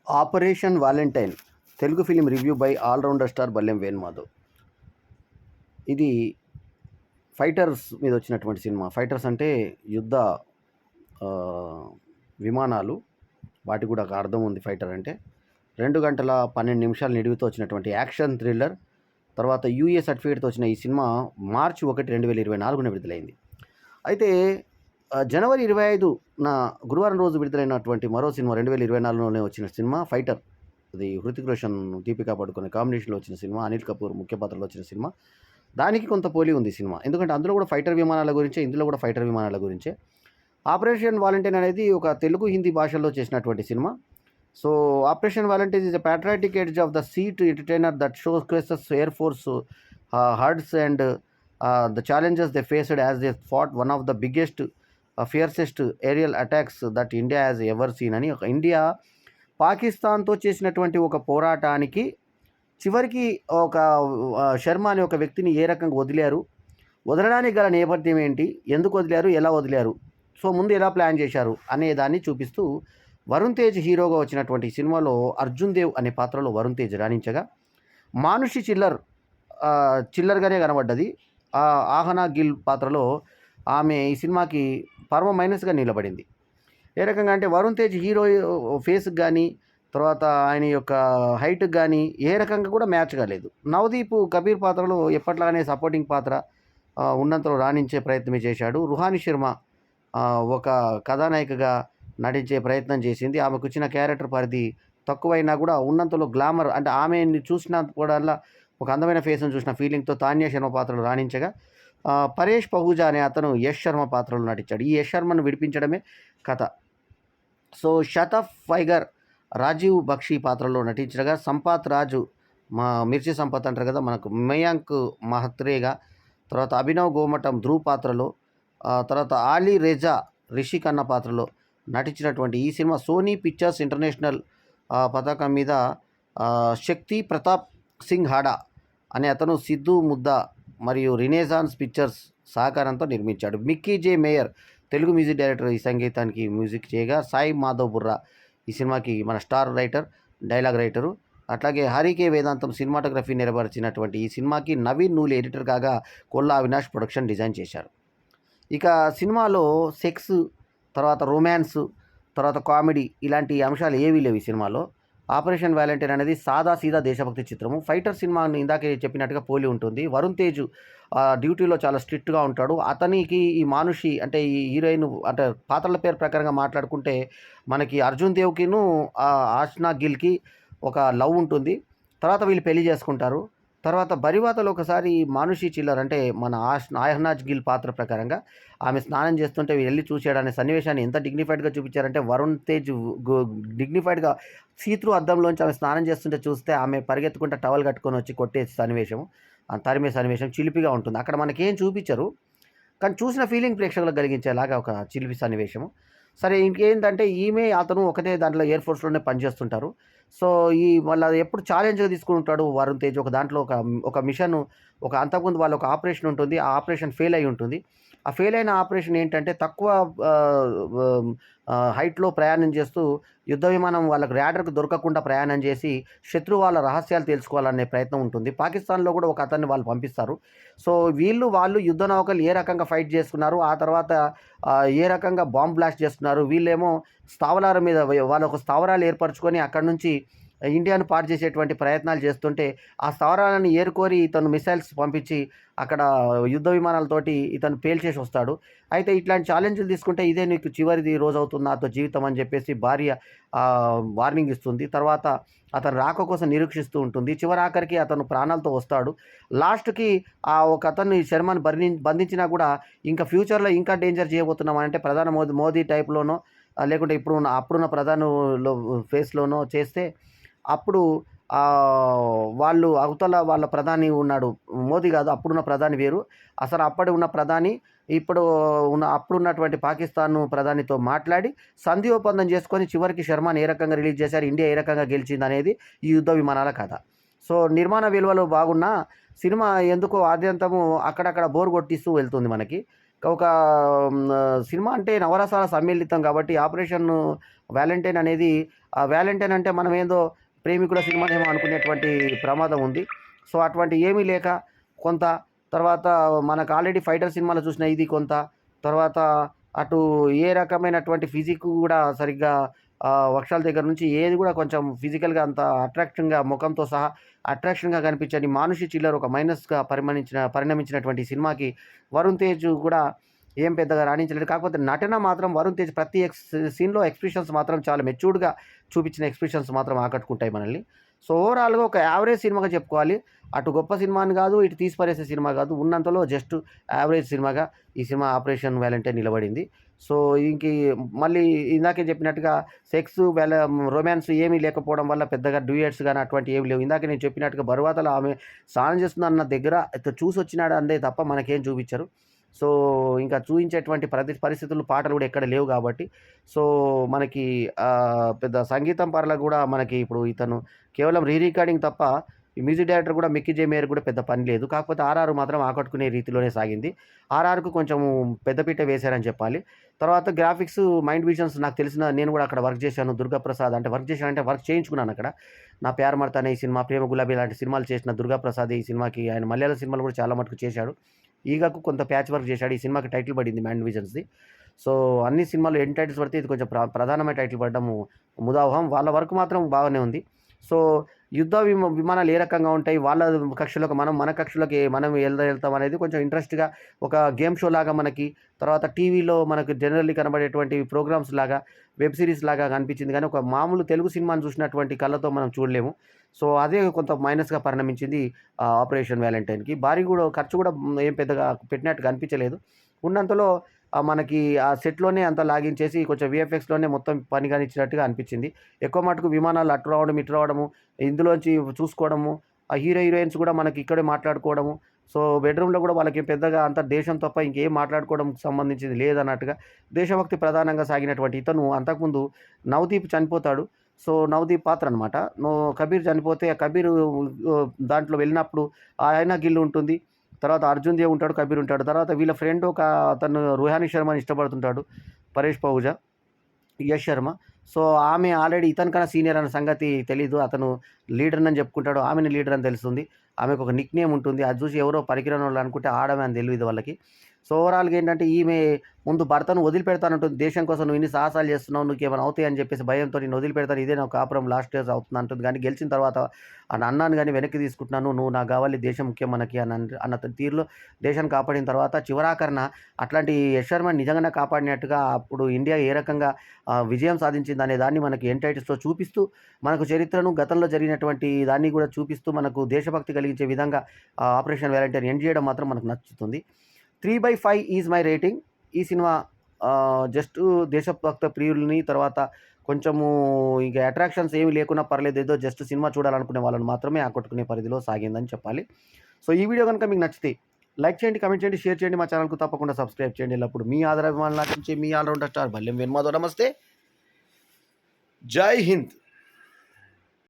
Operation Valentine Telugu film review by allrounder star Ballem Venumadhav. ఇది fighters మీద వచ్చినటువంటి సినిమా. ఫైటర్స్ అంటే యుద్ధ విమానాలు, వాటికి కూడా ఒక అర్థం ఉంది. ఫైటర్ అంటే 2 గంటల 12 నిమిషాలు నిడివితో వచ్చినటువంటి యాక్షన్ థ్రిల్లర్. తర్వాత యూఏ సర్టిఫికేట్తో వచ్చిన ఈ సినిమా మార్చి 1, 2024 విడుదలైంది. అయితే జనవరి 25న గురువారం రోజు విడుదలైనటువంటి మరో సినిమా 2024లోనే వచ్చిన సినిమా ఫైటర్. అది హృతిక్ రోషన్, దీపికా పడుకునే కాంబినేషన్లో వచ్చిన సినిమా, అనిల్ కపూర్ ముఖ్య పాత్రలో వచ్చిన సినిమా. దానికి కొంత పోలి ఉంది సినిమా, ఎందుకంటే అందులో కూడా ఫైటర్ విమానాల గురించే, ఇందులో కూడా ఫైటర్ విమానాల గురించే. ఆపరేషన్ వాలంటైన్ అనేది ఒక తెలుగు, హిందీ భాషల్లో చేసినటువంటి cinema. So operation Valentine is a patriotic edge of the sea to entertainer that showcases Air Force herds and the challenges they faced as they fought one of the biggest, fiercest aerial attacks that India has ever seen అని. ఒక India పాకిస్తాన్తో చేసినటువంటి ఒక పోరాటానికి చివరికి ఒక శర్మ అనే ఒక వ్యక్తిని ఏ రకంగా వదిలారు, వదలడానికి గల నేపథ్యం ఏంటి, ఎందుకు వదిలారు, ఎలా వదిలారు, సో ముందు ఎలా ప్లాన్ చేశారు అనే దాన్ని చూపిస్తూ వరుణ్ తేజ్ హీరోగా వచ్చినటువంటి సినిమాలో అర్జున్ దేవ్ అనే పాత్రలో వరుణ్ తేజ్ రాణించగా, మానుషి చిల్లర్గానే కనబడ్డది. ఆహనా గిల్ పాత్రలో ఆమె ఈ సినిమాకి పరమ మైనస్గా నిలబడింది. ఏ రకంగా అంటే వరుణ్ తేజ్ హీరో ఫేస్కి కానీ, తర్వాత ఆయన యొక్క హైట్కి కానీ ఏ రకంగా కూడా మ్యాచ్ కాలేదు. నవదీప్ కబీర్ పాత్రలో ఎప్పట్లాగానే సపోర్టింగ్ పాత్ర ఉన్నంతలో రాణించే ప్రయత్నమే చేశాడు. రుహాని శర్మ ఒక కథానాయికగా నటించే ప్రయత్నం చేసింది. ఆమెకు వచ్చిన క్యారెక్టర్ పరిధి తక్కువైనా కూడా ఉన్నంతలో గ్లామర్, అంటే ఆమెని చూసినప్పుడల్లా ఒక అందమైన ఫేస్ను చూసిన ఫీలింగ్తో తాన్యా శర్మ పాత్రలు రాణించగా, పరేష్ పహూజా అనే అతను యష్ శర్మ పాత్రలో నటించాడు. ఈ యష్ శర్మను విడిపించడమే కథ. సో షతఫ్ ఫైగర్ రాజీవ్ బక్షి పాత్రలో నటించగా, సంపత్ రాజు మిర్చి సంపత్ అంటారు కదా మనకు, మయాంక్ మహత్రేగా, తర్వాత అభినవ్ గోమటం ధ్రువ్ పాత్రలో, తర్వాత ఆలీ రెజా రిషి ఖన్నా పాత్రలో నటించినటువంటి ఈ సినిమా సోనీ పిక్చర్స్ ఇంటర్నేషనల్ పతాకం మీద శక్తి ప్రతాప్ సింగ్ హాడా అనే అతను, సిద్ధు ముద్దా మరియు రినేసాన్స్ పిక్చర్స్ సహకారంతో నిర్మించాడు. మిక్కీ జే మేయర్ తెలుగు మ్యూజిక్ డైరెక్టర్ ఈ సంగీతానికి మ్యూజిక్ చేయగా, సాయి మాధవ్ బుర్రా ఈ సినిమాకి మన స్టార్ రైటర్, డైలాగ్ రైటరు. అట్లాగే హరికే వేదాంతం సినిమాటోగ్రఫీ నిర్వహించినటువంటి ఈ సినిమాకి నవీన్ నూలి ఎడిటర్ కాగా, కొల్లా అవినాష్ ప్రొడక్షన్ డిజైన్ చేశారు. ఇక సినిమాలో సెక్స్, తర్వాత రొమాన్స్, తర్వాత కామెడీ ఇలాంటి అంశాలు ఏవీ లేవు ఈ సినిమాలో. ఆపరేషన్ వాలంటైన్ అనేది సాదా సీదా దేశభక్తి చిత్రము. ఫైటర్ సినిమాని ఇందాకే చెప్పినట్టుగా పోలి ఉంటుంది. వరుణ్ తేజ్ డ్యూటీలో చాలా స్ట్రిక్ట్గా ఉంటాడు. అతనికి ఈ మానుషి అంటే ఈ హీరోయిన్ అంటే పాత్రల పేరు ప్రకారంగా మాట్లాడుకుంటే మనకి అర్జున్ దేవ్కిను ఆష్నా గిల్కి ఒక లవ్ ఉంటుంది. తర్వాత వీళ్ళు పెళ్లి చేసుకుంటారు. తర్వాత బరివాతలో ఒకసారి మానుషి చిల్లర్ అంటే మన ఆయహనాజ్ గిల్ పాత్ర ప్రకారంగా ఆమె స్నానం చేస్తుంటే వెళ్ళి చూసేయడానే సన్నివేశాన్ని ఎంత డిగ్నిఫైడ్గా చూపించారంటే, వరుణ్ తేజ్ డిగ్నిఫైడ్గా సీత్రూ అద్దంలోంచి ఆమె స్నానం చేస్తుంటే చూస్తే ఆమె పరిగెత్తుకుంటే టవల్ కట్టుకొని వచ్చి కొట్టే సన్నివేశం, తరిమే సన్నివేశం చిలిపిగా ఉంటుంది. అక్కడ మనకేం చూపించరు, కానీ చూసిన ఫీలింగ్ ప్రేక్షకులకు కలిగించేలాగా ఒక చిలిపి సన్నివేశము. సరే, ఇంకేంటంటే ఈమె అతను ఒకటే దాంట్లో ఎయిర్ ఫోర్స్లోనే పనిచేస్తుంటారు. సో ఈ మళ్ళీ ఎప్పుడు ఛాలెంజ్గా తీసుకుంటాడు వరుణ్ తేజ్. ఒక దాంట్లో ఒక మిషన్, ఒక అంతకుముందు వాళ్ళ ఒక ఆపరేషన్ ఉంటుంది. ఆ ఆపరేషన్ ఫెయిల్ అయి ఉంటుంది. ఆ ఫెయిల్ అయిన ఆపరేషన్ ఏంటంటే, తక్కువ హైట్లో ప్రయాణం చేస్తూ యుద్ధ విమానం వాళ్ళకు ర్యాడర్కు దొరకకుండా ప్రయాణం చేసి శత్రు వాళ్ళ రహస్యాలు తెలుసుకోవాలనే ప్రయత్నం ఉంటుంది. పాకిస్తాన్లో కూడా ఒక అతన్ని వాళ్ళు పంపిస్తారు. సో వాళ్ళు యుద్ధ నౌకలు ఏ రకంగా ఫైట్ చేసుకున్నారు, ఆ తర్వాత ఏ రకంగా బాంబ్ బ్లాస్ట్ చేస్తున్నారు, వీళ్ళేమో స్థావరాల మీద వాళ్ళ ఒక స్థావరాలు ఏర్పరచుకొని అక్కడ నుంచి ఇండియాను పాడు చేసేటువంటి ప్రయత్నాలు చేస్తుంటే, ఆ స్థావరాలను ఏరుకోరి ఇతను మిసైల్స్ పంపించి అక్కడ యుద్ధ విమానాలతోటి ఇతను పేల్చేసి వస్తాడు. అయితే ఇట్లాంటి ఛాలెంజ్లు తీసుకుంటే ఇదే నీకు చివరిది రోజు అవుతుంది నాతో జీవితం అని చెప్పేసి భార్య వార్నింగ్ ఇస్తుంది. తర్వాత అతను రాక కోసం నిరీక్షిస్తూ ఉంటుంది. చివరాఖరికి అతను ప్రాణాలతో వస్తాడు. లాస్ట్కి ఒక అతన్ని శర్మను బంధించినా కూడా ఇంకా ఫ్యూచర్లో ఇంకా డేంజర్ చేయబోతున్నాం అంటే ప్రధాని మోదీ టైప్లోనో, లేకుంటే అప్పుడున్న ప్రధానిలో ఫేస్లోనో చేస్తే అప్పుడు వాళ్ళు అవతల వాళ్ళ ప్రధాని ఉన్నాడు, మోదీ కాదు, అప్పుడున్న ప్రధాని వేరు. అసలు అప్పటి ఉన్న ప్రధాని అప్పుడున్నటువంటి పాకిస్తాన్ ప్రధానితో మాట్లాడి సంధి ఒప్పందం చేసుకొని చివరికి శర్మని ఏ రకంగా రిలీజ్ చేశారు, ఇండియా ఏ రకంగా గెలిచింది అనేది ఈ యుద్ధ విమానాల కథ. సో నిర్మాణ విలువలు బాగున్నా సినిమా ఎందుకో ఆద్యంతము అక్కడక్కడ బోర్ కొట్టిస్తూ వెళ్తుంది మనకి. ఒక సినిమా అంటే నవరసాల సమ్మిళితం కాబట్టి 'ఆపరేషన్ వ్యాలంటైన్' అనేది వ్యాలంటైన్ అంటే మనమేందో ప్రేమికుల సినిమానేమో అనుకునేటువంటి ప్రమాదం ఉంది. సో, అటువంటి ఏమీ లేక కొంత, తర్వాత మనకు ఆల్రెడీ ఫైటర్ సినిమాలో చూసిన ఇది కొంత, తర్వాత అటు ఏ రకమైనటువంటి ఫిజిక్ కూడా సరిగ్గా వక్షాల దగ్గర నుంచి ఏది కూడా కొంచెం ఫిజికల్‌గా అంత అట్రాక్షన్‌గా మొఖంతో సహా అట్రాక్షన్‌గా కనిపించని 'మానుషి చిల్లర్' ఒక మైనస్‌గా పరిణమించినటువంటి సినిమాకి వరుణ్ తేజ్ కూడా ఏం పెద్దగా రాణించలేడు. కాకపోతే నటన మాత్రం వరుణ్ తేజ్ ప్రతి సీన్‌లో ఎక్స్‌ప్రెషన్స్ మాత్రం చాలా మెచ్యూర్డ్‌గా చూపించిన ఎక్స్‌ప్రెషన్స్ మాత్రం ఆకట్టుకుంటాయి మనల్ని. సో, ఓవరాల్‌గా ఒక యావరేజ్ సినిమాగా చెప్పుకోవాలి. అటు గొప్ప సినిమా అని కాదు, ఇటు తీసి పడేసే సినిమా కాదు. ఉన్నంతలో జస్ట్ యావరేజ్ సినిమాగా ఈ సినిమా 'ఆపరేషన్ వ్యాలంటైన్' నిలబడింది. సో, మళ్ళీ ఇందాకే చెప్పినట్టుగా రొమాన్స్ ఏమీ లేకపోవడం వల్ల పెద్దగా డ్యూయెట్స్ గాని అటువంటివి ఏమి లేవు. ఇందాక నేను చెప్పినట్టుగా బరువాతల ఆమె స్నానం చేస్తుందన్న దగ్గర చూసొచ్చినాడు అందే తప్ప మనకేం చూపించరు. సో, ఇంకా చూయించేటువంటి పరిస్థితులు, పాటలు కూడా ఎక్కడ లేవు కాబట్టి, సో, మనకి పెద్ద సంగీతం పరంగా కూడా మనకి ఇప్పుడు ఇతను కేవలం రికార్డింగ్ తప్ప ఈ మ్యూజిక్ డైరెక్టర్ కూడా 'మిక్కీ జె మేయర్' కూడా పెద్ద పని లేదు. కాకపోతే 'ఆర్ఆర్' మాత్రం ఆకట్టుకునే రీతిలోనే సాగింది. 'ఆర్ఆర్‌కు' కొంచెం పెద్దపీట వేశారని చెప్పాలి. తర్వాత గ్రాఫిక్స్, మైండ్ విజన్స్ నాకు తెలిసిన, నేను కూడా అక్కడ వర్క్ చేశాను. దుర్గాప్రసాద్ అంటే వర్క్ చేశానంటే వర్క్ చేయించుకున్నాను అక్కడ. 'నా ప్యార్ మర్తా' అనే ఈ సినిమా, 'ప్రేమ గులాబీ' లాంటి సినిమాలు చేసిన దుర్గాప్రసాద్ ఈ సినిమాకి, ఆయన మలయాళం సినిమాలు కూడా చాలా మటుకు చేశాడు. 'ఈగ'కు కొంత ప్యాచ్ వర్క్ చేశాడు. ఈ సినిమాకి టైటిల్ పడింది మైండ్ విజన్స్‌ది. సో, అన్ని సినిమాలు ఎన్ని టైటిల్స్ పడితే ఇది కొంచెం ప్రధానమైన టైటిల్ పడడము ముదావహం. వాళ్ళ వర్క్ మాత్రం బాగానే ఉంది. సో, యుద్ధ విమానాలు ఏ రకంగా ఉంటాయి, వాళ్ళ కక్షలోకి మన కక్షలోకి మనం వెళ్తాం అనేది కొంచెం ఇంట్రెస్ట్‌గా ఒక గేమ్ షో లాగా మనకి, తర్వాత టీవీలో మనకు జనరల్లీ కనబడేటువంటి ప్రోగ్రామ్స్ లాగా, వెబ్ సీరీస్ లాగా కనిపించింది. కానీ ఒక మామూలు తెలుగు సినిమాని చూసినటువంటి కళ్ళతో మనం చూడలేము. సో, అదే కొంత మైనస్‌గా పరిణమించింది 'ఆపరేషన్ వ్యాలంటైన్‌కి'. ఖర్చు కూడా ఏం పెద్దగా పెట్టినట్టుగా అనిపించలేదు. ఉన్నంతలో మనకి ఆ సెట్‌లోనే అంతా లాగించేసి కొంచెం వీఎఫ్ఎక్స్‌లోనే మొత్తం పని కానిచ్చినట్టుగా అనిపించింది. ఎక్కువ మటుకు విమానాలు అటు రావడం, ఇటు రావడము, ఇందులోంచి చూసుకోవడము, ఆ హీరోయిన్స్ కూడా మనకి ఇక్కడే మాట్లాడుకోవడము. సో, బెడ్‌రూమ్‌లో కూడా వాళ్ళకి పెద్దగా అంత దేశం తప్ప ఇంకేం మాట్లాడుకోవడంకి సంబంధించింది లేదన్నట్టుగా, దేశభక్తి ప్రధానంగా సాగినటువంటి ఇతను అంతకుముందు నవదీప్ చనిపోతాడు. సో, నవదీప్ పాత్ర అనమాట. కబీర్ చనిపోతే ఆ కబీర్ దాంట్లో వెళ్ళినప్పుడు ఆయన గిల్లు ఉంటుంది. తర్వాత అర్జున్ దేవ్ ఉంటాడు, కబీర్ ఉంటాడు. తర్వాత వీళ్ళ ఫ్రెండ్ అతను రుహాని శర్మని ఇష్టపడుతుంటాడు, పరేష్ పహూజా, యష్ శర్మ. సో, ఆమె ఆల్రెడీ ఇతనికన్నా సీనియర్ అన్న సంగతి తెలీదు. అతను లీడర్ అని చెప్పుకుంటాడు. ఆమెని లీడర్ అని తెలుస్తుంది. ఆమెకు ఒక నిక్‌నేమ్ ఉంటుంది. అది చూసి ఎవరో పనికిరానోళ్ళు అనుకుంటే ఆడమే అని తెలీదు వాళ్ళకి. సో, ఓవరాల్‌గా ఏంటంటే ఈమె ముందు భర్తను వదిలిపెడతానంటుంది. దేశం కోసం నువ్వు ఇన్ని సాహసాలు చేస్తున్నావు, నీకేమైనా అవుతాయి అని చెప్పేసి భయంతో నేను వదిలిపెడతాను. ఇదే నా కాపురం లాస్ట్ డేస్ అవుతుంది అంటుంది. కానీ గెలిచిన తర్వాత అన్నాను గాని వెనక్కి తీసుకుంటున్నాను. నువ్వు నాకు కావాలి, దేశం ముఖ్యం మనకి అన్న తీరులో దేశాన్ని కాపాడిన తర్వాత చివరాఖరిన అట్లాంటి యష్ శర్మని నిజంగానే కాపాడినట్టుగా అప్పుడు ఇండియా ఏ రకంగా విజయం సాధించిందనే దాన్ని మనకి ఎండ్ టైటిల్స్‌తో చూపిస్తూ, మనకు చరిత్రను, గతంలో జరిగినటువంటి దాన్ని కూడా చూపిస్తూ, మనకు దేశభక్తి కలిగించే విధంగా 'ఆపరేషన్ వ్యాలంటైన్' ఎండ్ చేయడం మాత్రం మనకు నచ్చుతుంది. 3/5 ఈజ్ మై రేటింగ్. ఈ సినిమా జస్ట్ దేశభక్త ప్రియుల్ని, తర్వాత కొంచెము ఇక అట్రాక్షన్స్ ఏమి లేకున్నా పర్లేదు, ఏదో జస్ట్ సినిమా చూడాలనుకునే వాళ్ళని మాత్రమే ఆకట్టుకునే పరిధిలో సాగిందని చెప్పాలి. సో, ఈ వీడియో కనుక మీకు నచ్చితే లైక్ చేయండి, కామెంట్ చేయండి, షేర్ చేయండి. మా ఛానల్‌కు తప్పకుండా సబ్స్క్రైబ్ చేయండి. ఎల్లప్పుడు మీ ఆదరాభిమానులు నాటించే మీ ఆల్రౌండర్ స్టార్ బల్లెం వేణుమాధవ్. నమస్తే. జై హింద్.